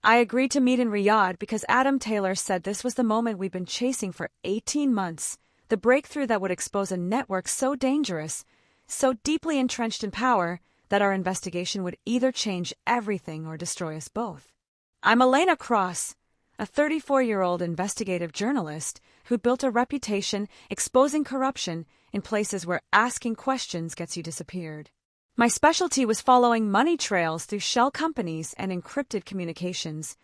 I agreed to meet in Riyadh because Adam Taylor said this was the moment we'd been chasing for 18 months, the breakthrough that would expose a network so dangerous, so deeply entrenched in power, that our investigation would either change everything or destroy us both. I'm Elena Cross, a 34-year-old investigative journalist who built a reputation exposing corruption in places where asking questions gets you disappeared. My specialty was following money trails through shell companies and encrypted communications,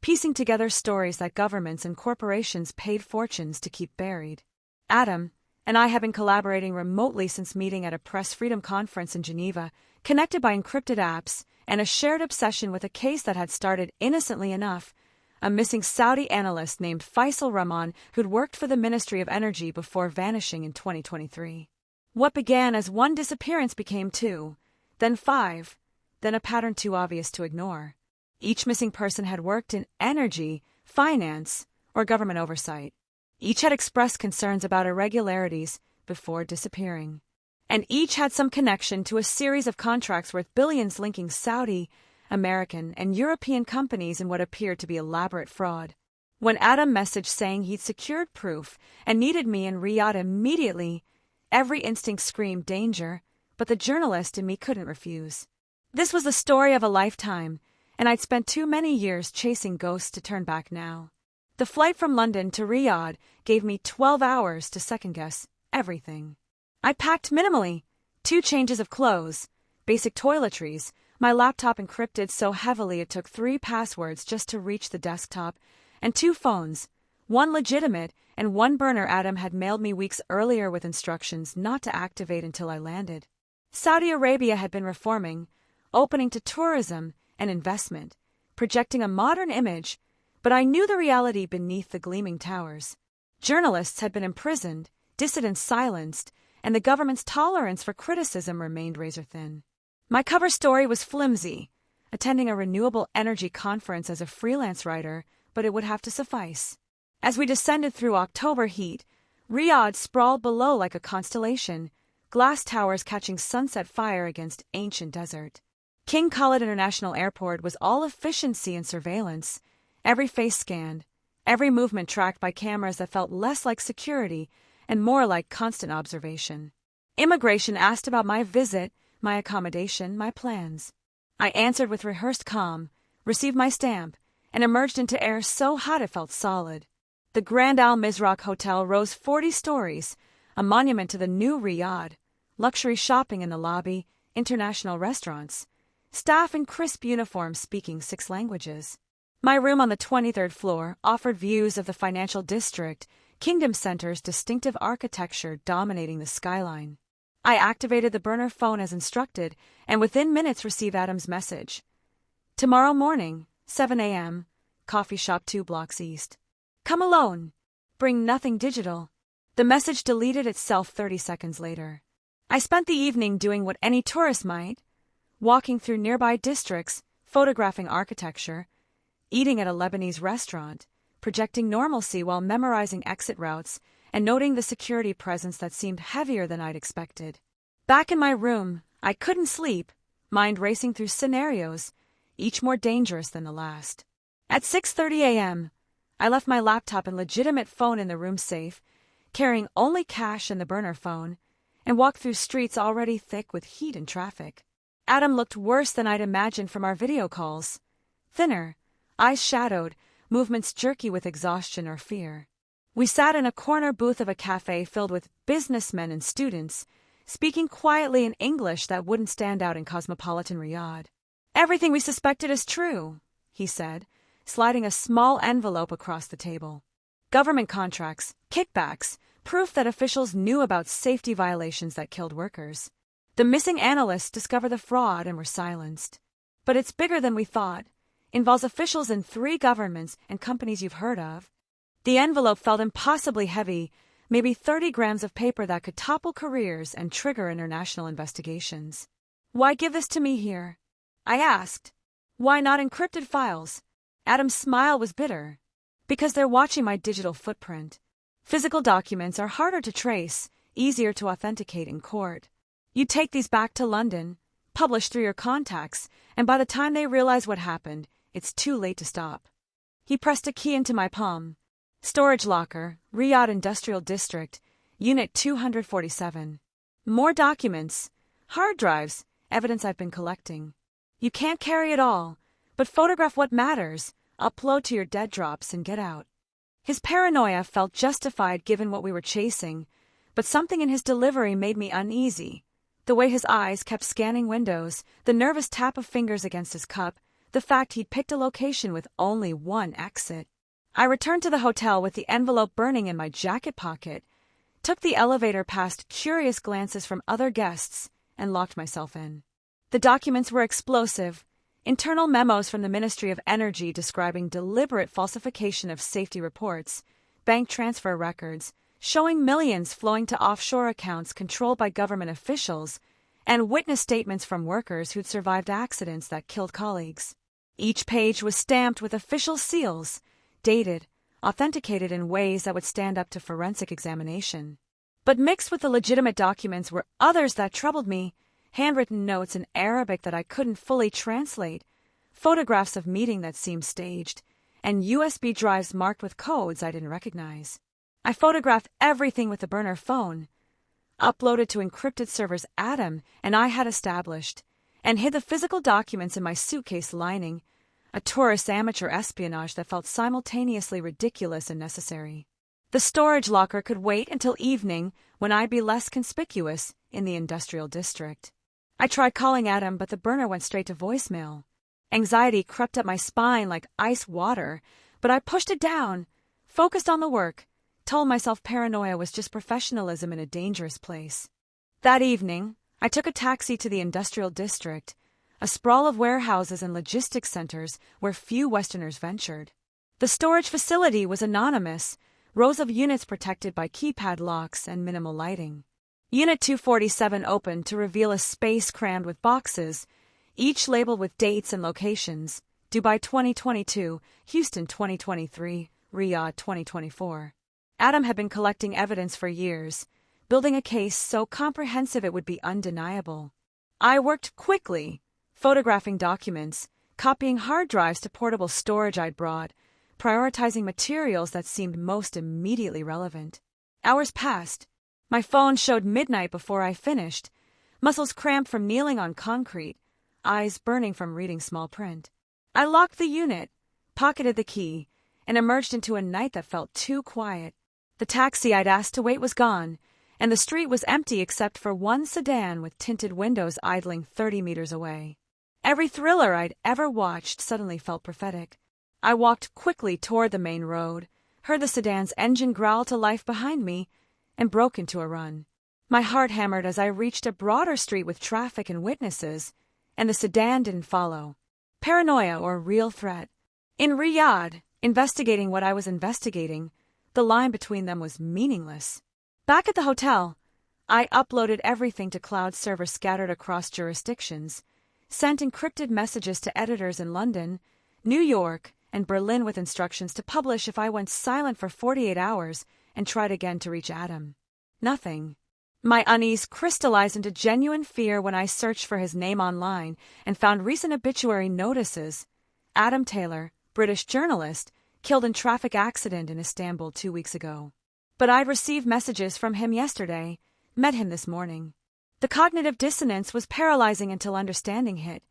piecing together stories that governments and corporations paid fortunes to keep buried. Adam and I have been collaborating remotely since meeting at a press freedom conference in Geneva, connected by encrypted apps and a shared obsession with a case that had started innocently enough, a missing Saudi analyst named Faisal Rahman who'd worked for the Ministry of Energy before vanishing in 2023. What began as one disappearance became 2, then 5, then a pattern too obvious to ignore. Each missing person had worked in energy, finance, or government oversight. Each had expressed concerns about irregularities before disappearing. And each had some connection to a series of contracts worth billions linking Saudi, American, and European companies in what appeared to be elaborate fraud. When Adam messaged saying he'd secured proof and needed me in Riyadh immediately, every instinct screamed danger, but the journalist in me couldn't refuse. This was the story of a lifetime, and I'd spent too many years chasing ghosts to turn back now. The flight from London to Riyadh gave me 12 hours to second-guess everything. I packed minimally, 2 changes of clothes, basic toiletries, my laptop encrypted so heavily it took 3 passwords just to reach the desktop, and 2 phones, one legitimate and one burner Adam had mailed me weeks earlier with instructions not to activate until I landed. Saudi Arabia had been reforming, opening to tourism and investment, projecting a modern image, but I knew the reality beneath the gleaming towers. Journalists had been imprisoned, dissidents silenced, and the government's tolerance for criticism remained razor-thin. My cover story was flimsy, attending a renewable energy conference as a freelance writer, but it would have to suffice. As we descended through October heat, Riyadh sprawled below like a constellation, glass towers catching sunset fire against ancient desert. King Khalid International Airport was all efficiency and surveillance, every face scanned, every movement tracked by cameras that felt less like security and more like constant observation. Immigration asked about my visit, my accommodation, my plans. I answered with rehearsed calm, received my stamp, and emerged into air so hot it felt solid. The Grand Al Mizraq Hotel rose 40 stories, a monument to the new Riyadh, luxury shopping in the lobby, international restaurants, staff in crisp uniforms speaking 6 languages. My room on the 23rd floor offered views of the financial district, Kingdom Center's distinctive architecture dominating the skyline. I activated the burner phone as instructed, and within minutes received Adam's message. Tomorrow morning, 7 a.m., coffee shop 2 blocks east. Come alone. Bring nothing digital. The message deleted itself 30 seconds later. I spent the evening doing what any tourist might, walking through nearby districts, photographing architecture, eating at a Lebanese restaurant, projecting normalcy while memorizing exit routes, and noting the security presence that seemed heavier than I'd expected. Back in my room, I couldn't sleep, mind racing through scenarios, each more dangerous than the last. At 6:30 a.m., I left my laptop and legitimate phone in the room safe, carrying only cash and the burner phone, and walked through streets already thick with heat and traffic. Adam looked worse than I'd imagined from our video calls. Thinner, eyes shadowed, movements jerky with exhaustion or fear. We sat in a corner booth of a cafe filled with businessmen and students, speaking quietly in English that wouldn't stand out in cosmopolitan Riyadh. Everything we suspected is true, he said, sliding a small envelope across the table. Government contracts, kickbacks, proof that officials knew about safety violations that killed workers. The missing analysts discovered the fraud and were silenced. But it's bigger than we thought. Involves officials in 3 governments and companies you've heard of. The envelope felt impossibly heavy, maybe 30 grams of paper that could topple careers and trigger international investigations. Why give this to me here? I asked. Why not encrypted files? Adam's smile was bitter. Because they're watching my digital footprint. Physical documents are harder to trace, easier to authenticate in court. You take these back to London, publish through your contacts, and by the time they realize what happened, it's too late to stop. He pressed a key into my palm. Storage locker, Riyadh Industrial District, Unit 247. More documents, hard drives, evidence I've been collecting. You can't carry it all, but photograph what matters, upload to your dead drops and get out. His paranoia felt justified given what we were chasing, but something in his delivery made me uneasy. The way his eyes kept scanning windows, the nervous tap of fingers against his cup, the fact he'd picked a location with only one exit. I returned to the hotel with the envelope burning in my jacket pocket, took the elevator past curious glances from other guests, and locked myself in. The documents were explosive. Internal memos from the Ministry of Energy describing deliberate falsification of safety reports, bank transfer records, showing millions flowing to offshore accounts controlled by government officials, and witness statements from workers who'd survived accidents that killed colleagues. Each page was stamped with official seals, dated, authenticated in ways that would stand up to forensic examination. But mixed with the legitimate documents were others that troubled me, handwritten notes in Arabic that I couldn't fully translate, photographs of meeting that seemed staged, and USB drives marked with codes I didn't recognize. I photographed everything with the burner phone, uploaded to encrypted servers Adam and I had established, and hid the physical documents in my suitcase lining, a tourist amateur espionage that felt simultaneously ridiculous and necessary. The storage locker could wait until evening when I'd be less conspicuous in the industrial district. I tried calling Adam, but the burner went straight to voicemail. Anxiety crept up my spine like ice water, but I pushed it down, focused on the work, told myself paranoia was just professionalism in a dangerous place. That evening, I took a taxi to the industrial district, a sprawl of warehouses and logistics centers where few Westerners ventured. The storage facility was anonymous, rows of units protected by keypad locks and minimal lighting. Unit 247 opened to reveal a space crammed with boxes, each labeled with dates and locations: Dubai 2022, Houston 2023, Riyadh 2024. Adam had been collecting evidence for years, building a case so comprehensive it would be undeniable. I worked quickly, photographing documents, copying hard drives to portable storage I'd brought, prioritizing materials that seemed most immediately relevant. Hours passed. My phone showed midnight before I finished, muscles cramped from kneeling on concrete, eyes burning from reading small print. I locked the unit, pocketed the key, and emerged into a night that felt too quiet. The taxi I'd asked to wait was gone, and the street was empty except for one sedan with tinted windows idling 30 meters away. Every thriller I'd ever watched suddenly felt prophetic. I walked quickly toward the main road, heard the sedan's engine growl to life behind me, and broke into a run. My heart hammered as I reached a broader street with traffic and witnesses, and the sedan didn't follow. Paranoia or real threat? In Riyadh, investigating what I was investigating, the line between them was meaningless. Back at the hotel, I uploaded everything to cloud servers scattered across jurisdictions, sent encrypted messages to editors in London, New York, and Berlin with instructions to publish if I went silent for 48 hours and tried again to reach Adam. Nothing. My unease crystallized into genuine fear when I searched for his name online and found recent obituary notices. Adam Taylor, British journalist, killed in traffic accident in Istanbul 2 weeks ago. But I'd received messages from him yesterday, met him this morning. The cognitive dissonance was paralyzing until understanding hit.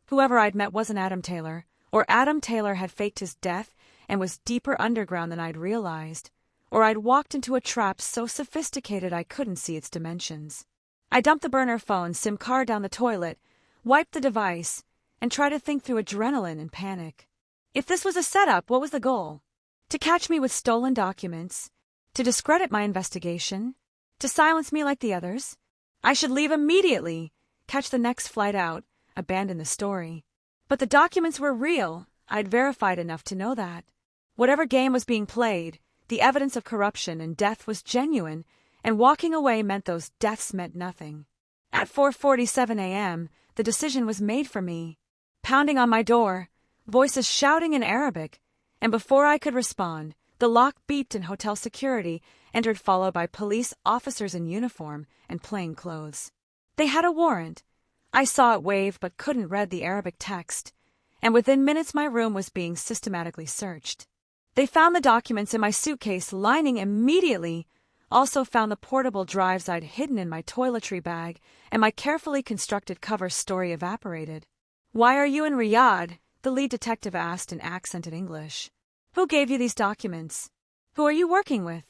Whoever I'd met wasn't Adam Taylor, or Adam Taylor had faked his death and was deeper underground than I'd realized, or I'd walked into a trap so sophisticated I couldn't see its dimensions. I dumped the burner phone SIM card down the toilet, wiped the device, and tried to think through adrenaline and panic. If this was a setup, what was the goal? To catch me with stolen documents? To discredit my investigation? To silence me like the others? I should leave immediately, catch the next flight out, abandon the story. But the documents were real. I'd verified enough to know that. Whatever game was being played, the evidence of corruption and death was genuine, and walking away meant those deaths meant nothing. At 4:47 a.m., the decision was made for me. Pounding on my door, voices shouting in Arabic, and before I could respond, the lock beeped and hotel security entered, followed by police officers in uniform and plain clothes. They had a warrant. I saw it waved but couldn't read the Arabic text, and within minutes my room was being systematically searched. They found the documents in my suitcase lining immediately, also found the portable drives I'd hidden in my toiletry bag, and my carefully constructed cover story evaporated. "Why are you in Riyadh?" the lead detective asked in accented English. "Who gave you these documents? Who are you working with?"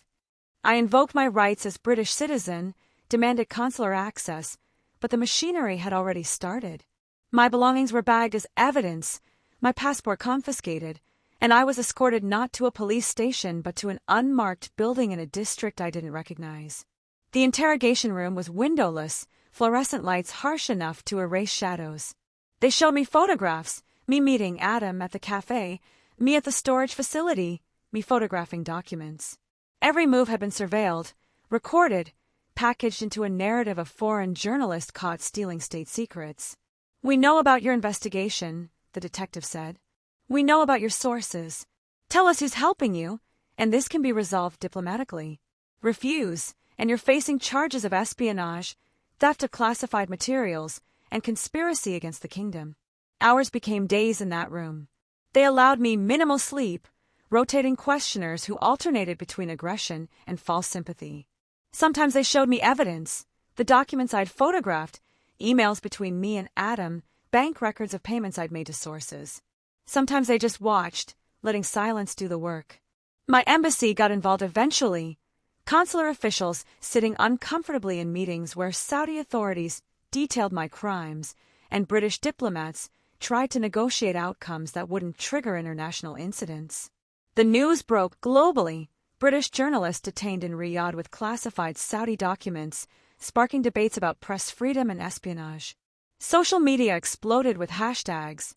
I invoked my rights as British citizen, demanded consular access, but the machinery had already started. My belongings were bagged as evidence, my passport confiscated, and I was escorted not to a police station but to an unmarked building in a district I didn't recognize. The interrogation room was windowless, fluorescent lights harsh enough to erase shadows. They showed me photographs, me meeting Adam at the cafe, me at the storage facility, me photographing documents. Every move had been surveilled, recorded, packaged into a narrative of foreign journalists caught stealing state secrets. "We know about your investigation," the detective said. "We know about your sources. Tell us who's helping you, and this can be resolved diplomatically. Refuse, and you're facing charges of espionage, theft of classified materials, and conspiracy against the kingdom." Hours became days in that room. They allowed me minimal sleep, rotating questioners who alternated between aggression and false sympathy. Sometimes they showed me evidence, the documents I'd photographed, emails between me and Adam, bank records of payments I'd made to sources. Sometimes they just watched, letting silence do the work. My embassy got involved eventually. Consular officials sitting uncomfortably in meetings where Saudi authorities detailed my crimes, and British diplomats tried to negotiate outcomes that wouldn't trigger international incidents. The news broke globally. British journalists detained in Riyadh with classified Saudi documents, sparking debates about press freedom and espionage. Social media exploded with hashtags.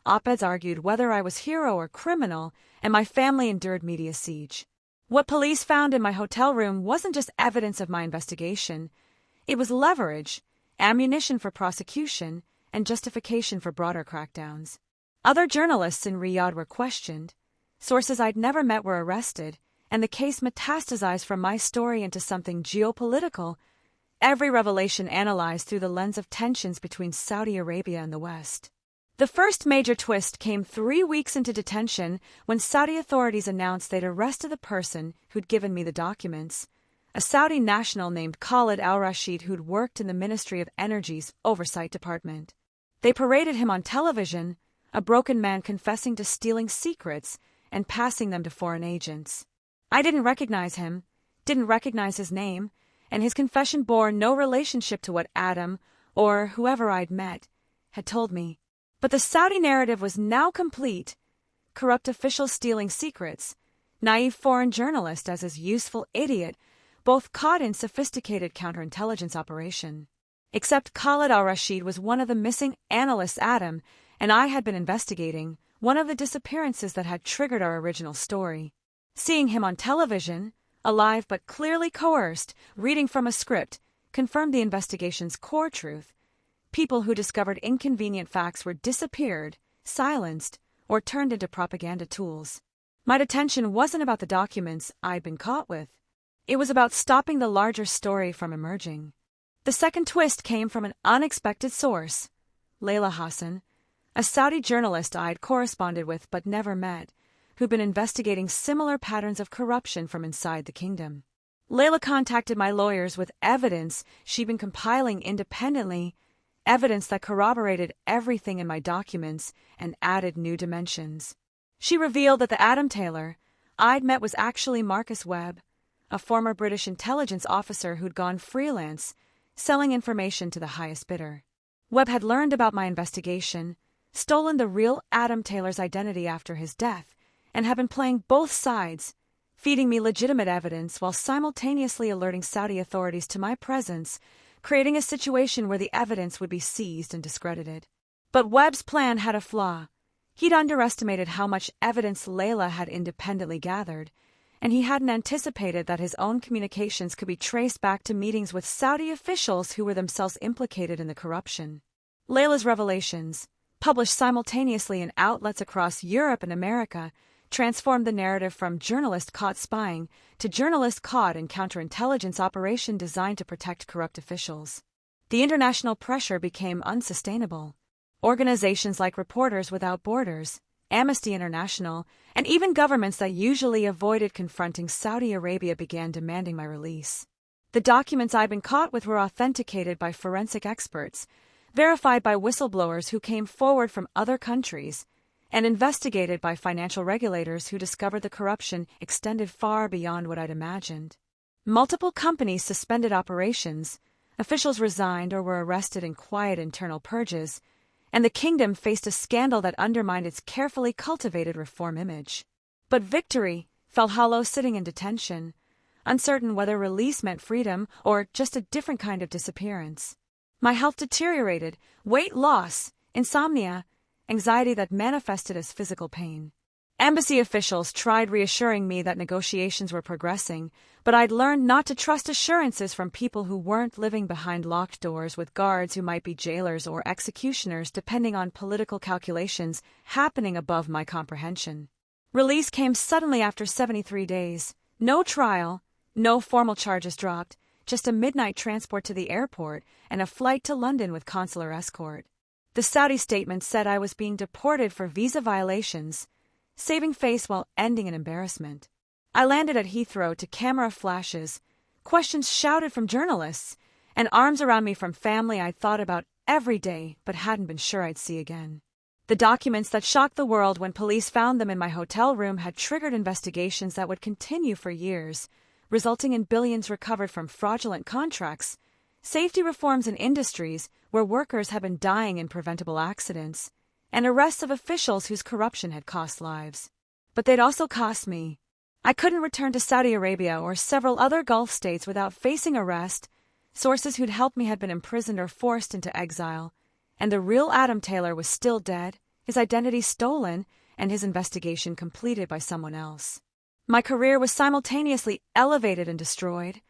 Op-eds argued whether I was hero or criminal, and my family endured media siege. What police found in my hotel room wasn't just evidence of my investigation. It was leverage, ammunition for prosecution, and justification for broader crackdowns. Other journalists in Riyadh were questioned. Sources I'd never met were arrested, and the case metastasized from my story into something geopolitical, every revelation analyzed through the lens of tensions between Saudi Arabia and the West. The first major twist came 3 weeks into detention when Saudi authorities announced they'd arrested the person who'd given me the documents, a Saudi national named Khalid al-Rashid who'd worked in the Ministry of Energy's Oversight Department. They paraded him on television, a broken man confessing to stealing secrets and passing them to foreign agents. I didn't recognize him, didn't recognize his name, and his confession bore no relationship to what Adam, or whoever I'd met, had told me. But the Saudi narrative was now complete. Corrupt officials stealing secrets, naive foreign journalist as his useful idiot, both caught in sophisticated counterintelligence operation. Except Khalid al-Rashid was one of the missing analysts Adam and I had been investigating, one of the disappearances that had triggered our original story. Seeing him on television, alive but clearly coerced, reading from a script, confirmed the investigation's core truth. People who discovered inconvenient facts were disappeared, silenced, or turned into propaganda tools. My detention wasn't about the documents I'd been caught with. It was about stopping the larger story from emerging. The second twist came from an unexpected source. Layla Hassan, a Saudi journalist I'd corresponded with but never met, who'd been investigating similar patterns of corruption from inside the kingdom. Layla contacted my lawyers with evidence she'd been compiling independently, evidence that corroborated everything in my documents and added new dimensions. She revealed that the Adam Taylor I'd met was actually Marcus Webb, a former British intelligence officer who'd gone freelance, selling information to the highest bidder. Webb had learned about my investigation, stolen the real Adam Taylor's identity after his death, and had been playing both sides, feeding me legitimate evidence while simultaneously alerting Saudi authorities to my presence, creating a situation where the evidence would be seized and discredited. But Webb's plan had a flaw. He'd underestimated how much evidence Layla had independently gathered, and he hadn't anticipated that his own communications could be traced back to meetings with Saudi officials who were themselves implicated in the corruption. Layla's revelations, published simultaneously in outlets across Europe and America, transformed the narrative from journalist caught spying to journalist caught in counterintelligence operation designed to protect corrupt officials. The international pressure became unsustainable. Organizations like Reporters Without Borders, Amnesty International, and even governments that usually avoided confronting Saudi Arabia began demanding my release. The documents I'd been caught with were authenticated by forensic experts, verified by whistleblowers who came forward from other countries, and investigated by financial regulators who discovered the corruption extended far beyond what I'd imagined. Multiple companies suspended operations, officials resigned or were arrested in quiet internal purges, and the kingdom faced a scandal that undermined its carefully cultivated reform image. But victory fell hollow sitting in detention, uncertain whether release meant freedom or just a different kind of disappearance. My health deteriorated, weight loss, insomnia, anxiety that manifested as physical pain. Embassy officials tried reassuring me that negotiations were progressing, but I'd learned not to trust assurances from people who weren't living behind locked doors with guards who might be jailers or executioners depending on political calculations happening above my comprehension. Release came suddenly after 73 days. No trial, no formal charges dropped, just a midnight transport to the airport and a flight to London with consular escort. The Saudi statement said I was being deported for visa violations, saving face while ending in embarrassment. I landed at Heathrow to camera flashes, questions shouted from journalists, and arms around me from family I'd thought about every day but hadn't been sure I'd see again. The documents that shocked the world when police found them in my hotel room had triggered investigations that would continue for years, resulting in billions recovered from fraudulent contracts, safety reforms in industries where workers had been dying in preventable accidents, and arrests of officials whose corruption had cost lives. But they'd also cost me. I couldn't return to Saudi Arabia or several other Gulf states without facing arrest. Sources who'd helped me had been imprisoned or forced into exile, and the real Adam Taylor was still dead, his identity stolen, and his investigation completed by someone else. My career was simultaneously elevated and destroyed.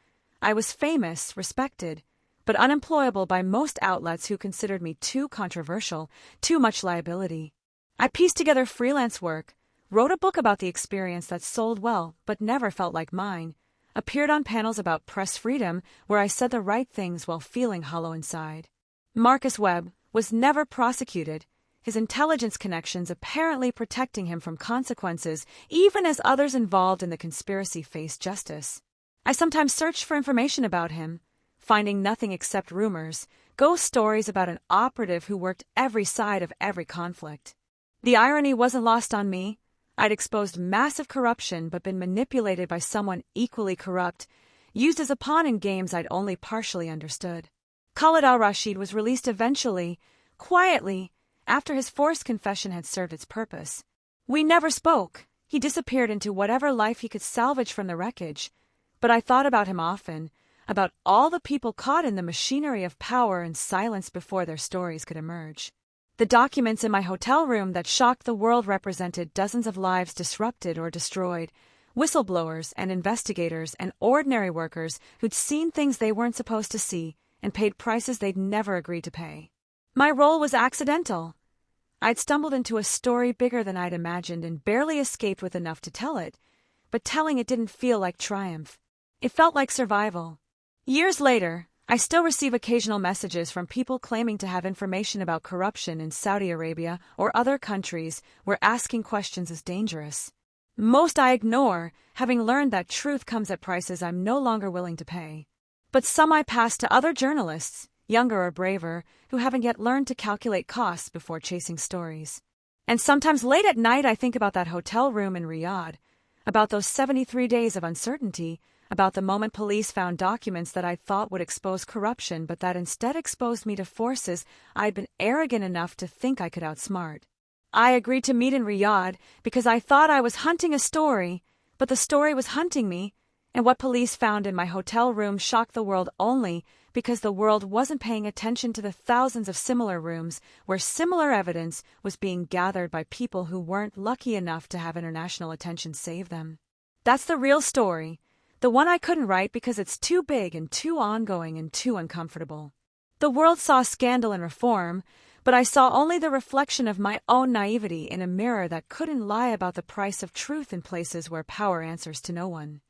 I was famous, respected, but unemployable by most outlets who considered me too controversial, too much liability. I pieced together freelance work, wrote a book about the experience that sold well but never felt like mine, appeared on panels about press freedom where I said the right things while feeling hollow inside. Marcus Webb was never prosecuted, his intelligence connections apparently protecting him from consequences even as others involved in the conspiracy faced justice. I sometimes searched for information about him, finding nothing except rumors, ghost stories about an operative who worked every side of every conflict. The irony wasn't lost on me. I'd exposed massive corruption but been manipulated by someone equally corrupt, used as a pawn in games I'd only partially understood. Khalid al-Rashid was released eventually, quietly, after his forced confession had served its purpose. We never spoke. He disappeared into whatever life he could salvage from the wreckage. But I thought about him often, about all the people caught in the machinery of power and silenced before their stories could emerge. The documents in my hotel room that shocked the world represented dozens of lives disrupted or destroyed, whistleblowers and investigators and ordinary workers who'd seen things they weren't supposed to see and paid prices they'd never agreed to pay. My role was accidental. I'd stumbled into a story bigger than I'd imagined and barely escaped with enough to tell it, but telling it didn't feel like triumph. It felt like survival. Years later, I still receive occasional messages from people claiming to have information about corruption in Saudi Arabia or other countries where asking questions is dangerous. Most I ignore, having learned that truth comes at prices I'm no longer willing to pay. But some I pass to other journalists, younger or braver, who haven't yet learned to calculate costs before chasing stories. And sometimes late at night I think about that hotel room in Riyadh, about those 73 days of uncertainty, about the moment police found documents that I thought would expose corruption but that instead exposed me to forces I'd been arrogant enough to think I could outsmart. I agreed to meet in Riyadh because I thought I was hunting a story, but the story was hunting me, and what police found in my hotel room shocked the world only because the world wasn't paying attention to the thousands of similar rooms where similar evidence was being gathered by people who weren't lucky enough to have international attention save them. That's the real story. The one I couldn't write because it's too big and too ongoing and too uncomfortable. The world saw scandal and reform, but I saw only the reflection of my own naivety in a mirror that couldn't lie about the price of truth in places where power answers to no one.